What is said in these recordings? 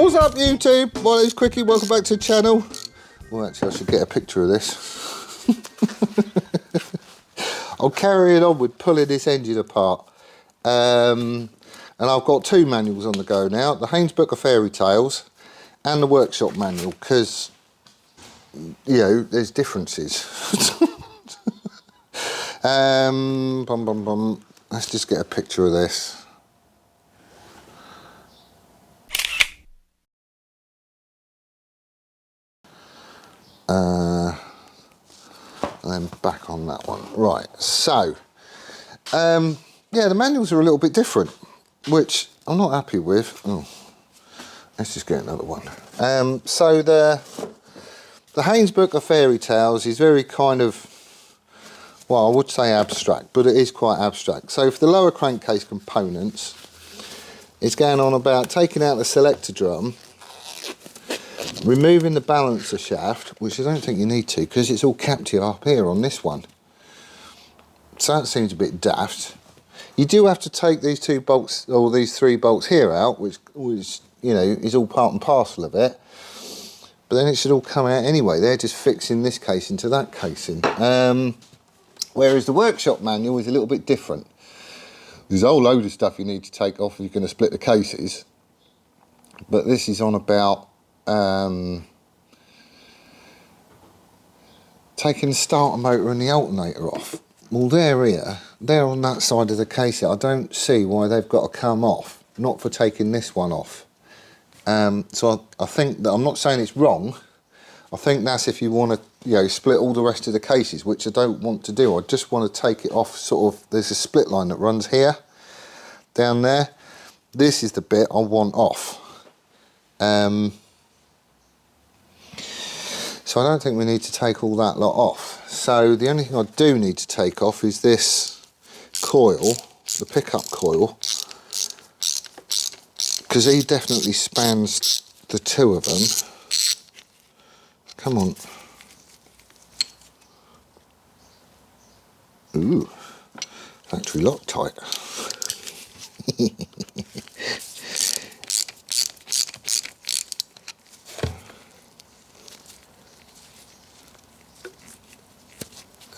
What's up YouTube? My name's Quickie, welcome back to the channel. Well actually I should get a picture of this. I'm carrying on with pulling this engine apart. And I've got two manuals on the go now. The Haynes Book of Fairy Tales and the workshop manual, because you know there's differences. Let's just get a picture of this. And then back on that one. Right, so yeah, the manuals are a little bit different, which I'm not happy with. Oh, let's just get another one. So the Haynes Book of Fairy Tales is very kind of, well, I would say abstract, but it is quite abstract. So for the lower crankcase components, it's going on about taking out the selector drum, removing the balancer shaft, which I don't think you need to because it's all capped up here on this one. So that seems a bit daft. You do have to take these two bolts, or these three bolts here out, which you know is all part and parcel of it. But then it should all come out anyway. They're just fixing this casing to that casing. Whereas the workshop manual is a little bit different. There's a whole load of stuff you need to take off if you're going to split the cases. But this is on about taking the starter motor and the alternator off. Well, they're on that side of the case. I don't see why they've got to come off, not for taking this one off. So I think that, I'm not saying it's wrong. I think that's if you want to, you know, split all the rest of the cases, which I don't want to do. I just want to take it off sort of, there's a split line that runs here, down there. This is the bit I want off. So I don't think we need to take all that lot off. So the only thing I do need to take off is this coil, the pickup coil, because he definitely spans the two of them. Come on. Ooh, factory Loctite.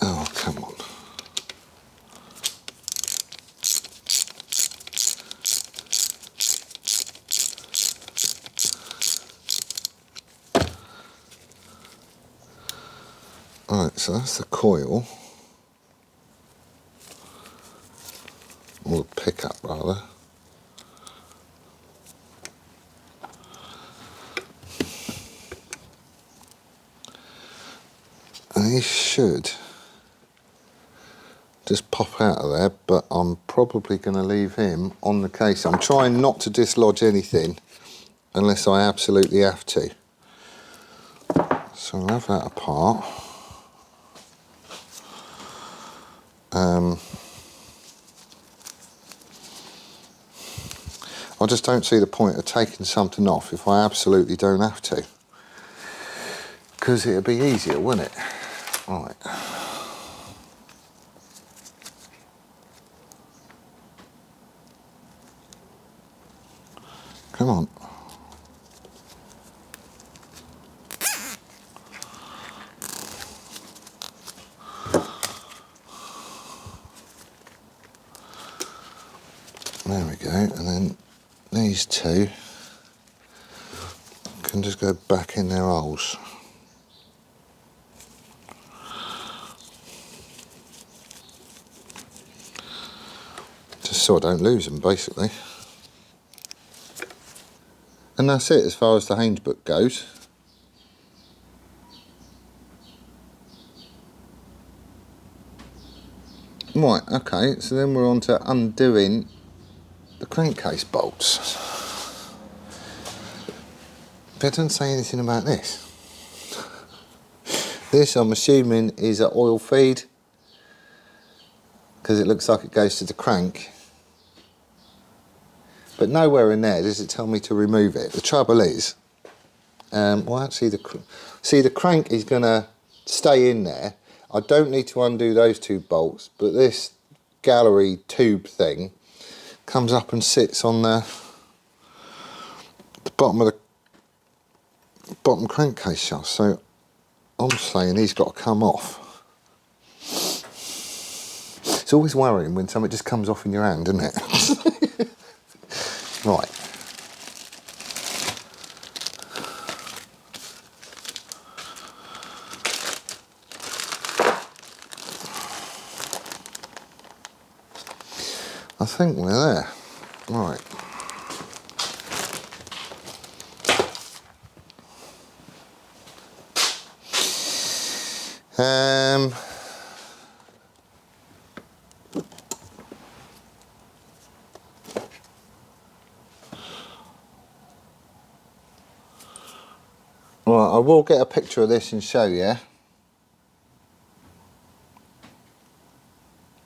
Oh, come on. Right, so that's the coil, or the pickup rather. And he should just pop out of there, but I'm probably going to leave him on the case. I'm trying not to dislodge anything unless I absolutely have to. So I'll have that apart. I just don't see the point of taking something off if I absolutely don't have to, because it'd be easier, wouldn't it? Right. Come on. There we go, and then these two can just go back in their holes. Just so I don't lose them, basically. And that's it as far as the Haynes book goes. Right, okay, so then we're on to undoing the crankcase bolts. But it doesn't say anything about this. This, I'm assuming, is an oil feed, because it looks like it goes to the crank. But nowhere in there does it tell me to remove it. The trouble is, well actually the crank is going to stay in there. I don't need to undo those two bolts, but this gallery tube thing comes up and sits on the bottom of the bottom crankcase shaft, so I'm saying he's got to come off. It's always worrying when something just comes off in your hand, isn't it? Right. I think we're there. Right. Right, I will get a picture of this and show you.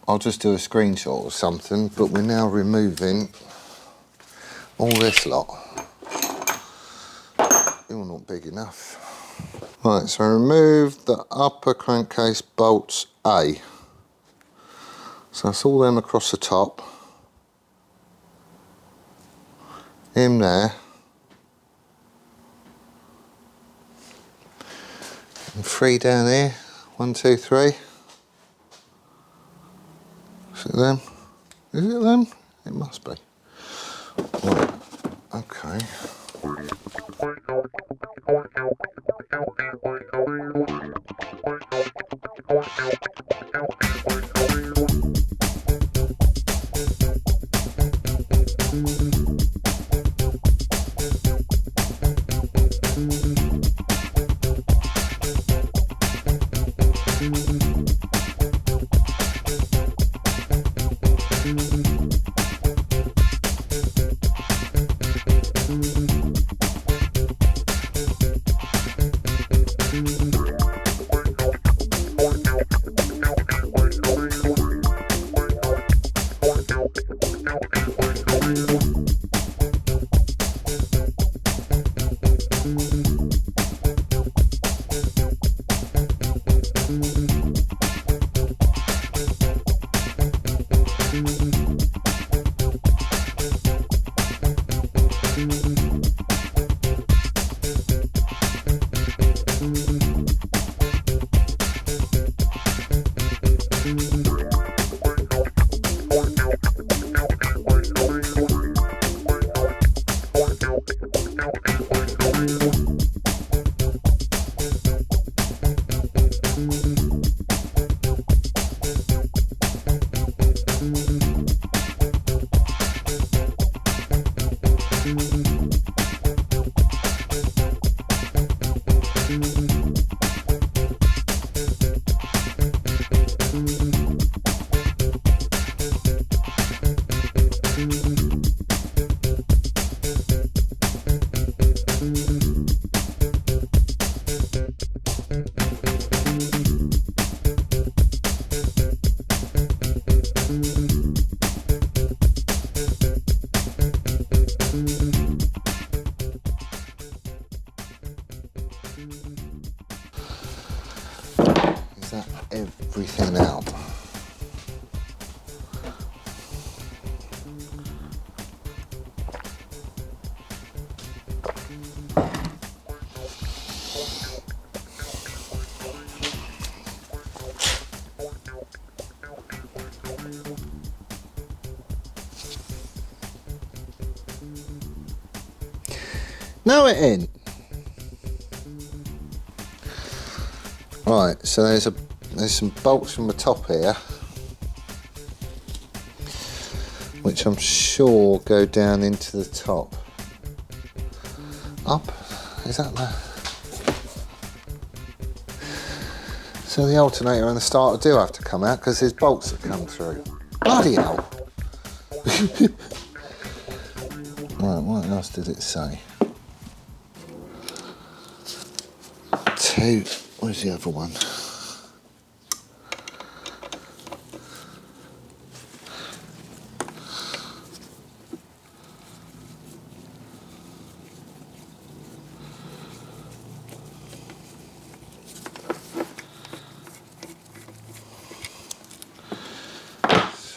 I'll just do a screenshot or something, but we're now removing all this lot. You're not big enough. Right, so remove the upper crankcase bolts A. So that's all them across the top. In there. And 3 down here. 1, 2, 3. Is it them? Is it them? It must be. Right, okay. Is that everything out? No, it ain't. Right, so there's some bolts from the top here, which I'm sure go down into the top. Up, is that the? So the alternator and the starter do have to come out because there's bolts that come through. Bloody hell! Right, what else did it say? 2. Where's the other one?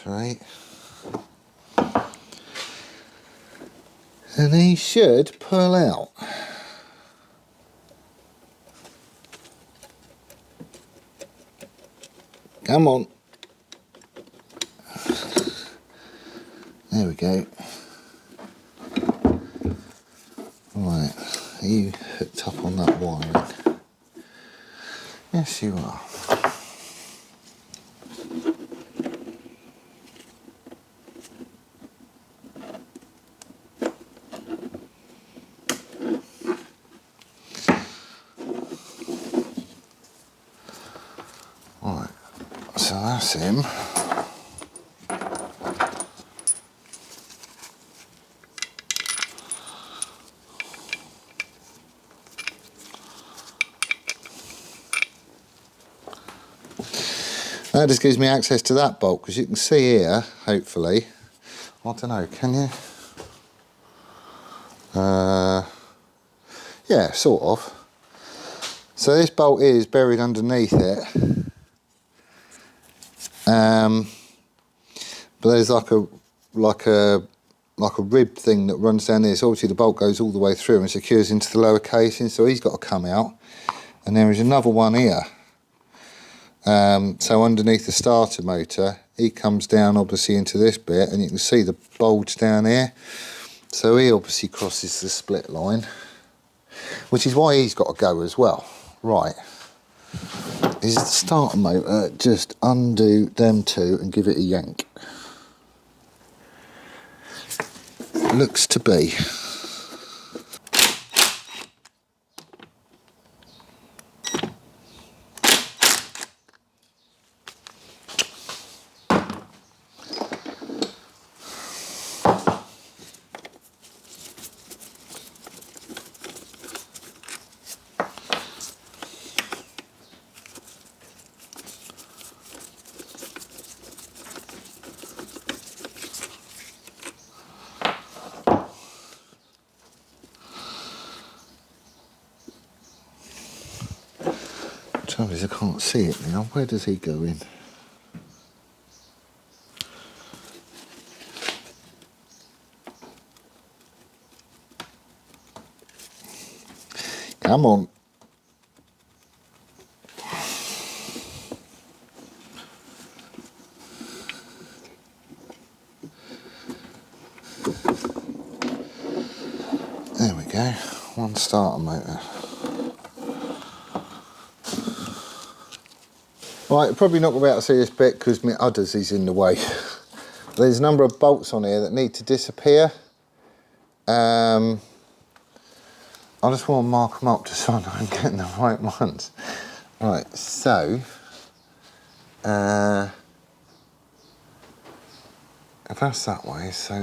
Right. And he should pull out. Come on. There we go. Right, are you hooked up on that wiring? Yes, you are. Right, so that's him. That just gives me access to that bolt, because you can see here, hopefully, I don't know, can you? Yeah, sort of. So this bolt is buried underneath it, but there's like a rib thing that runs down there. So obviously the bolt goes all the way through and secures into the lower casing, so he's got to come out. And there is another one here. So underneath the starter motor, he comes down obviously into this bit, and you can see the bulge down here. So he obviously crosses the split line, which is why he's got to go as well. Right, is the starter motor, just undo them two and give it a yank. Looks to be. Trouble is I can't see it now. Where does he go in? Come on. There we go. One starter motor. Right, probably not going to be able to see this bit because my udders is in the way. There's a number of bolts on here that need to disappear. I just want to mark them up just so I know I'm getting the right ones. Right, so if that's that way, so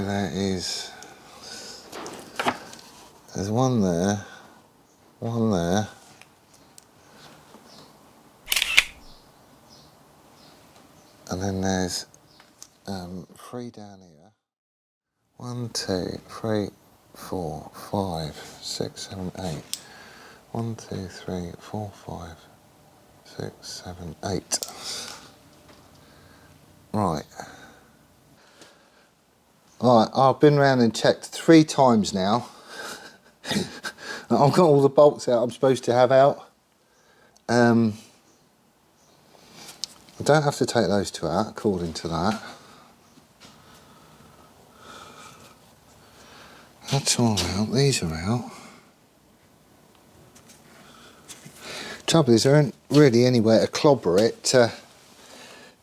there's one there, and then there's 3 down here. 1, 2, 3, 4, 5, 6, 7, 8. 1, 2, 3, 4, 5, 6, 7, 8. Right. Alright, I've been around and checked 3 times now. I've got all the bolts out I'm supposed to have out. I don't have to take those 2 out according to that. That's all out, these are out. Trouble is there isn't really anywhere to clobber it to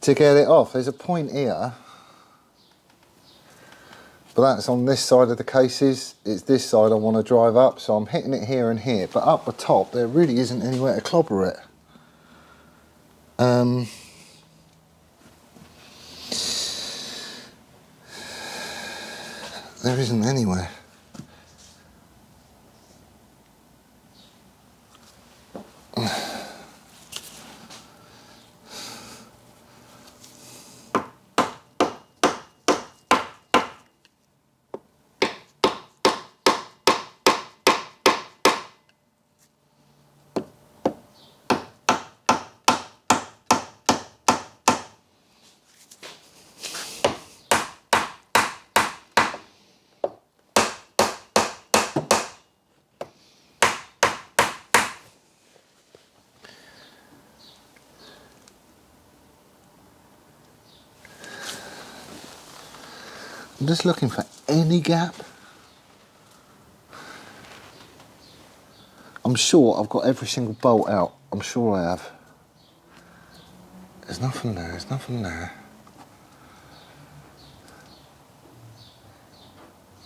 get it off. There's a point here, but that's on this side of the cases. It's this side I want to drive up, so I'm hitting it here and here, but up the top there really isn't anywhere to clobber it. There isn't anywhere. I'm just looking for any gap. I'm sure I've got every single bolt out. I'm sure I have. There's nothing there, there's nothing there.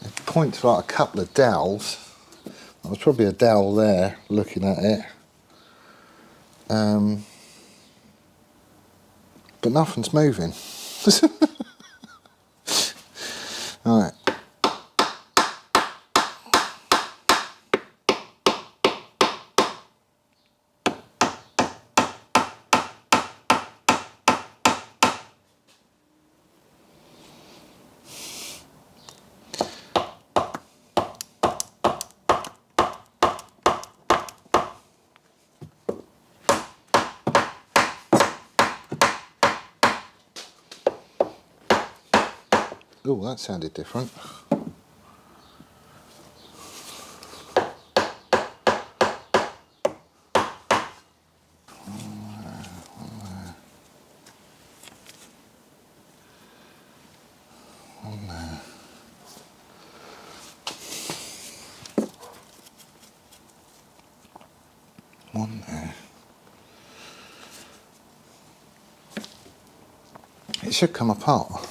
It points like a couple of dowels. There was probably a dowel there, looking at it. But nothing's moving. Right. Oh, that sounded different. One there. It should come apart.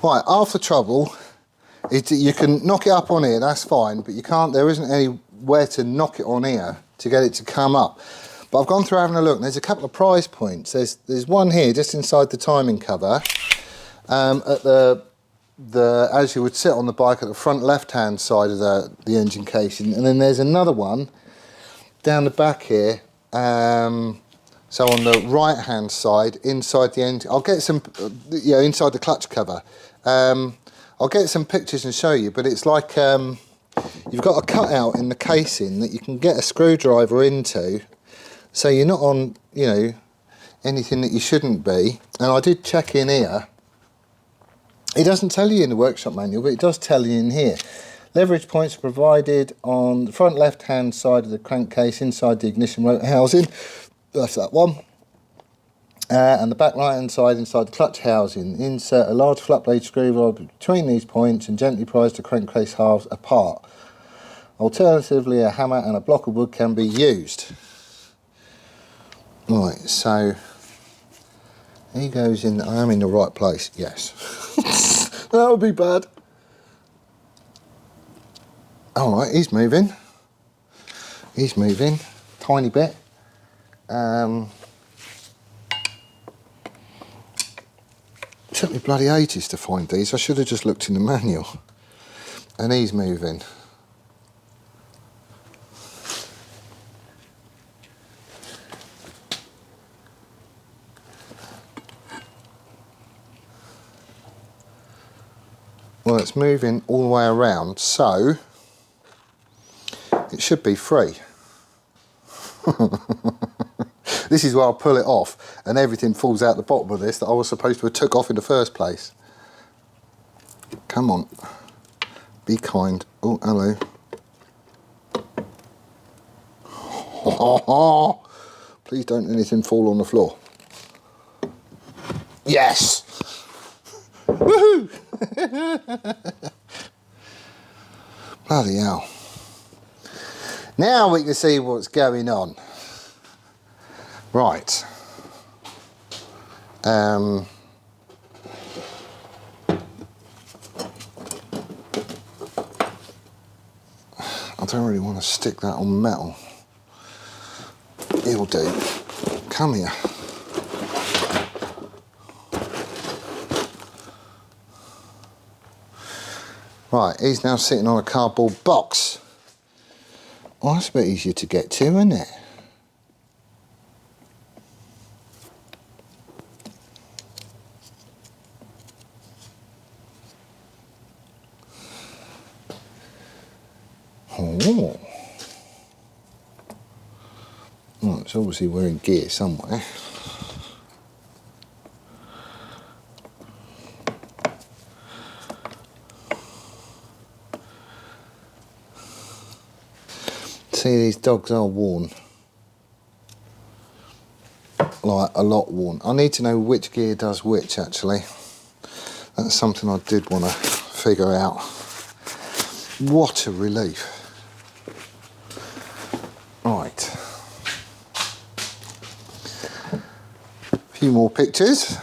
Right, half the trouble is that you can knock it up on here, that's fine, but you can't, there isn't anywhere to knock it on here to get it to come up. But I've gone through having a look, and there's a couple of prize points. There's one here just inside the timing cover, at the as you would sit on the bike at the front left-hand side of the engine casing, and then there's another one down the back here. So on the right-hand side, inside the engine, I'll get some, inside the clutch cover. I'll get some pictures and show you, but it's like you've got a cutout in the casing that you can get a screwdriver into, so you're not on, anything that you shouldn't be. And I did check in here. It doesn't tell you in the workshop manual, but it does tell you in here. Leverage points are provided on the front left-hand side of the crankcase inside the ignition rotor housing. That's that one. And the back right-hand side inside the clutch housing. Insert a large flat blade screwdriver between these points and gently prise the crankcase halves apart. Alternatively, a hammer and a block of wood can be used. Right, so he goes in. I am in the right place, yes. That would be bad. Alright, he's moving. He's moving. Tiny bit. Took me bloody ages to find these. I should have just looked in the manual. And he's moving. Well, it's moving all the way around, so it should be free. This is where I'll pull it off and everything falls out the bottom of this that I was supposed to have took off in the first place. Come on. Be kind. Oh, hello. Please don't anything fall on the floor. Yes! Woohoo! Bloody hell. Now we can see what's going on. Right. I don't really want to stick that on metal. It'll do. Come here. Right, he's now sitting on a cardboard box. Well, that's a bit easier to get to, isn't it? Oh. Well, it's obviously we're in gear somewhere. See, these dogs are worn. like a lot worn. I need to know which gear does which actually. That's something I did want to figure out. What a relief. Right. A few more pictures.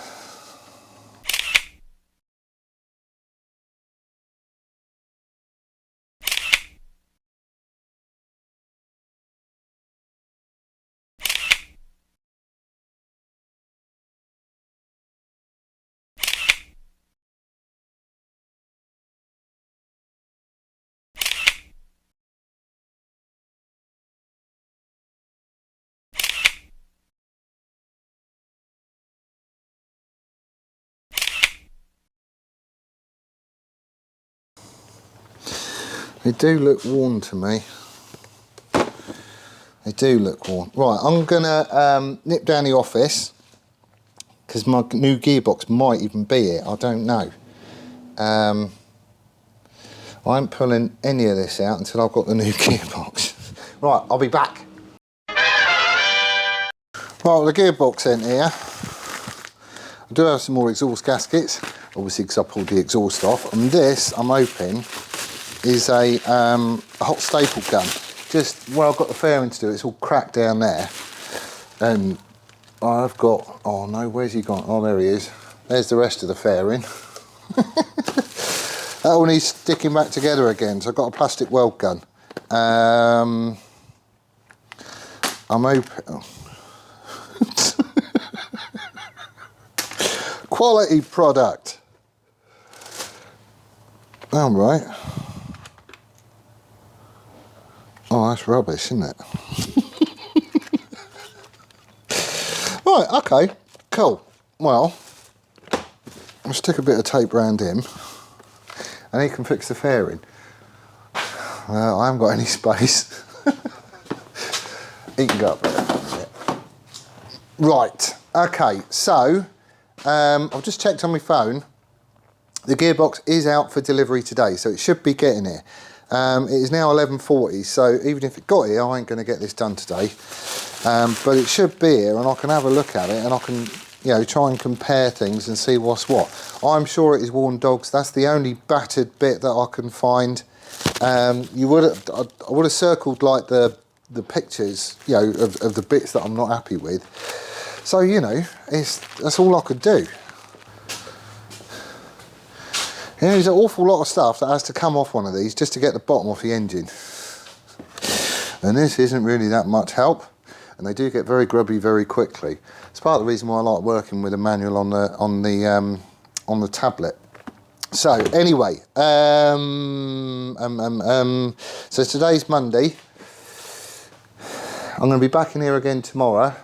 They do look worn to me. They do look worn. Right, I'm gonna nip down the office because my new gearbox might even be here. I don't know. I ain't pulling any of this out until I've got the new gearbox. Right, I'll be back. Right, the gearbox in here. I do have some more exhaust gaskets, obviously because I pulled the exhaust off. And this, I'm hoping, is a hot staple gun. Just where I've got the fairing to do, it's all cracked down there. And I've got, oh no, where's he gone? Oh, there he is. There's the rest of the fairing. That all needs sticking back together again, so I've got a plastic weld gun. I'm hoping... Oh. Quality product. All right. Oh, that's rubbish, isn't it? Right, okay, cool. Well, I'll stick a bit of tape around him and he can fix the fairing. Well, I haven't got any space. He can go up there for a bit. Right, okay, so I've just checked on my phone. The gearbox is out for delivery today, so it should be getting here. It is now 11:40, so even if it got here, I ain't going to get this done today. But it should be here, and I can have a look at it, and I can, you know, try and compare things and see what's what. I'm sure it is worn dogs. That's the only battered bit that I can find. I would have circled like the pictures, you know, of the bits that I'm not happy with. So, you know, that's all I could do. You know, there's an awful lot of stuff that has to come off one of these just to get the bottom off the engine. And this isn't really that much help, and they do get very grubby very quickly. It's part of the reason why I like working with a manual on the tablet. So anyway, so today's Monday. I'm going to be back in here again tomorrow.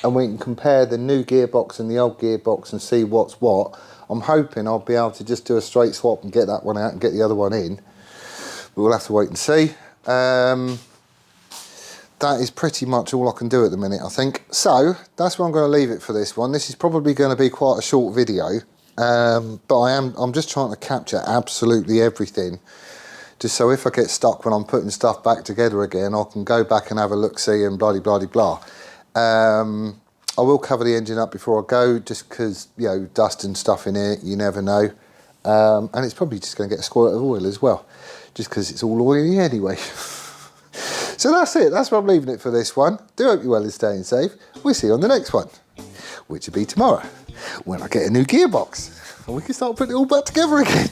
And we can compare the new gearbox and the old gearbox and see what's what. I'm hoping I'll be able to just do a straight swap and get that one out and get the other one in. But we'll have to wait and see. That is pretty much all I can do at the minute, I think. So, that's where I'm going to leave it for this one. This is probably going to be quite a short video. But I'm just trying to capture absolutely everything. Just so if I get stuck when I'm putting stuff back together again, I can go back and have a look-see and blah-de-blah-de-blah. I will cover the engine up before I go, just because, you know, dust and stuff in here, you never know. And it's probably just going to get a squirt of oil as well, just because it's all oily anyway. So that's it, that's where I'm leaving it for this one. Do hope you're well and staying safe. We'll see you on the next one, which will be tomorrow, when I get a new gearbox. And we can start putting it all back together again.